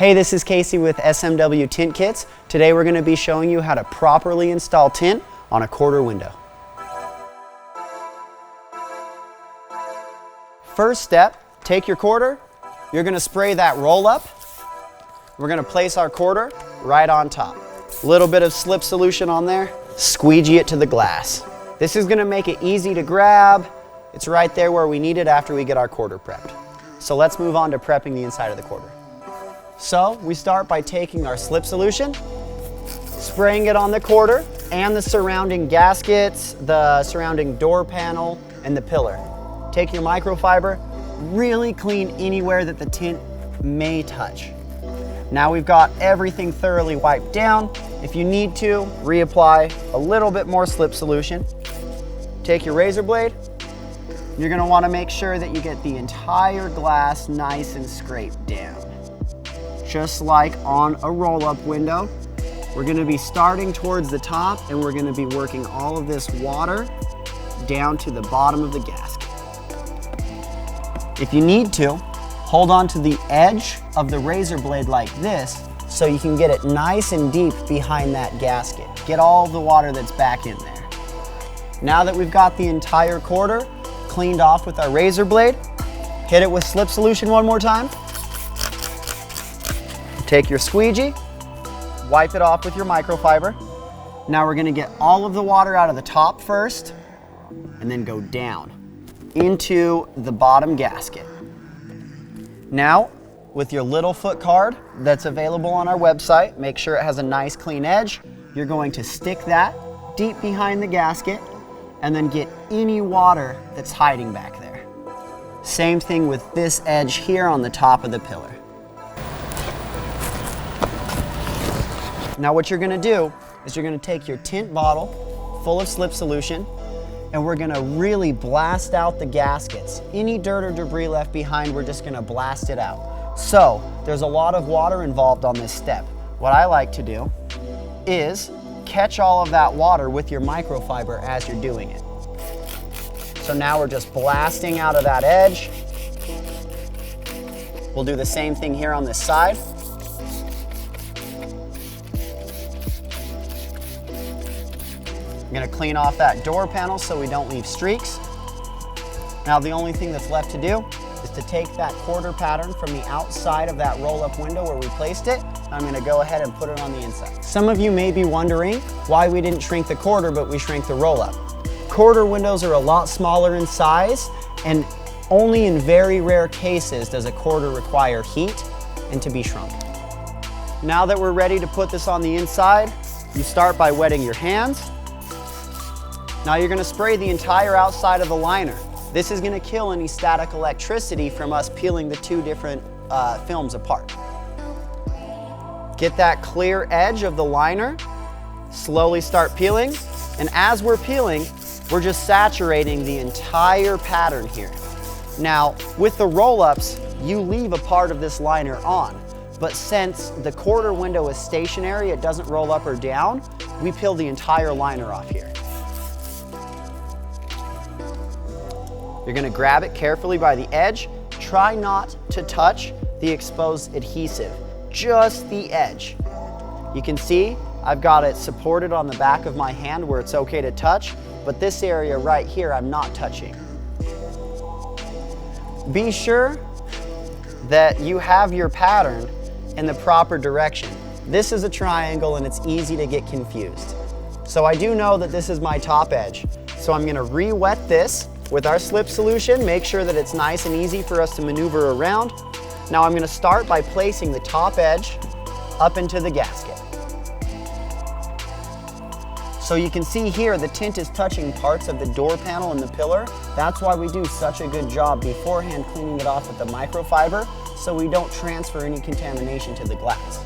Hey, this is Casey with SMW Tint Kits. Today we're going to be showing you how to properly install tint on a quarter window. First step, take your quarter, you're going to spray that roll up. We're going to place our quarter right on top. A little bit of slip solution on there, squeegee it to the glass. This is going to make it easy to grab. It's right there where we need it after we get our quarter prepped. So let's move on to prepping the inside of the quarter. So we start by taking our slip solution, spraying it on the quarter and the surrounding gaskets, the surrounding door panel, and the pillar. Take your microfiber, really clean anywhere that the tint may touch. Now we've got everything thoroughly wiped down. If you need to, reapply a little bit more slip solution. Take your razor blade. You're gonna wanna make sure that you get the entire glass nice and scraped down. Just like on a roll-up window, we're gonna be starting towards the top and we're gonna be working all of this water down to the bottom of the gasket. If you need to, hold on to the edge of the razor blade like this so you can get it nice and deep behind that gasket. Get all the water that's back in there. Now that we've got the entire quarter cleaned off with our razor blade, hit it with slip solution one more time. Take your squeegee, wipe it off with your microfiber. Now we're gonna get all of the water out of the top first and then go down into the bottom gasket. Now, with your little foot card that's available on our website, make sure it has a nice clean edge. You're going to stick that deep behind the gasket and then get any water that's hiding back there. Same thing with this edge here on the top of the pillar. Now what you're gonna do is you're gonna take your tint bottle full of slip solution and we're gonna really blast out the gaskets. Any dirt or debris left behind, we're just gonna blast it out. So there's a lot of water involved on this step. What I like to do is catch all of that water with your microfiber as you're doing it. So now we're just blasting out of that edge. We'll do the same thing here on this side. I'm gonna clean off that door panel so we don't leave streaks. Now the only thing that's left to do is to take that quarter pattern from the outside of that roll-up window where we placed it. I'm gonna go ahead and put it on the inside. Some of you may be wondering why we didn't shrink the quarter, but we shrank the roll-up. Quarter windows are a lot smaller in size, and only in very rare cases does a quarter require heat and to be shrunk. Now that we're ready to put this on the inside, you start by wetting your hands. Now you're gonna spray the entire outside of the liner. This is gonna kill any static electricity from us peeling the two different films apart. Get that clear edge of the liner, slowly start peeling, and as we're peeling, we're just saturating the entire pattern here. Now, with the roll-ups, you leave a part of this liner on, but since the quarter window is stationary, it doesn't roll up or down, we peel the entire liner off here. You're gonna grab it carefully by the edge. Try not to touch the exposed adhesive, just the edge. You can see I've got it supported on the back of my hand where it's okay to touch, but this area right here I'm not touching. Be sure that you have your pattern in the proper direction. This is a triangle and it's easy to get confused. So I do know that this is my top edge. So I'm gonna re-wet this with our slip solution, make sure that it's nice and easy for us to maneuver around. Now I'm gonna start by placing the top edge up into the gasket. So you can see here the tint is touching parts of the door panel and the pillar. That's why we do such a good job beforehand cleaning it off with the microfiber so we don't transfer any contamination to the glass.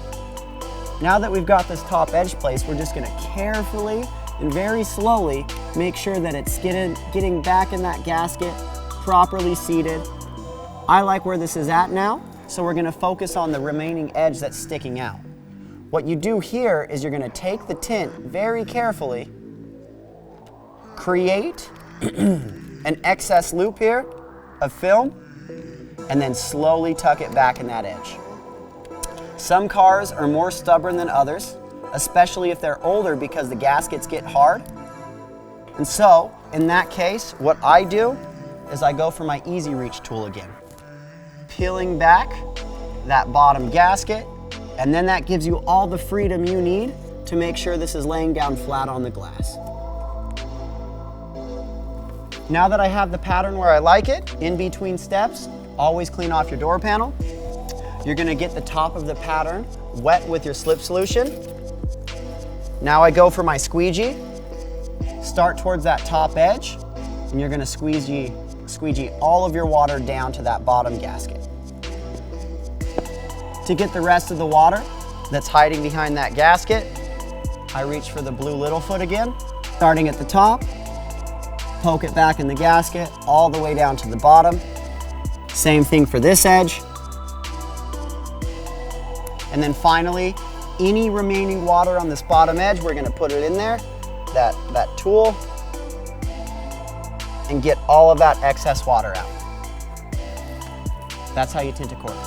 Now that we've got this top edge placed, we're just gonna carefully and very slowly make sure that it's getting back in that gasket, properly seated. I like where this is at now, so we're gonna focus on the remaining edge that's sticking out. What you do here is you're gonna take the tint very carefully, create an excess loop here of film, and then slowly tuck it back in that edge. Some cars are more stubborn than others, especially if they're older because the gaskets get hard. And so, in that case, what I do is I go for my Easy Reach tool again. Peeling back that bottom gasket, and then that gives you all the freedom you need to make sure this is laying down flat on the glass. Now that I have the pattern where I like it, in between steps, always clean off your door panel. You're gonna get the top of the pattern wet with your slip solution. Now I go for my squeegee, start towards that top edge, and you're gonna squeegee all of your water down to that bottom gasket. To get the rest of the water that's hiding behind that gasket, I reach for the blue little foot again, starting at the top, poke it back in the gasket, all the way down to the bottom. Same thing for this edge. And then finally, any remaining water on this bottom edge, we're gonna put it in there, that tool, and get all of that excess water out. That's how you tint a quarter.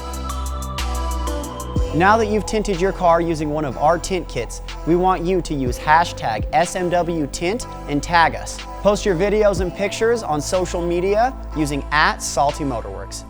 Now that you've tinted your car using one of our tint kits, we want you to use hashtag SMWTint and tag us. Post your videos and pictures on social media using @SaltyMotorworks.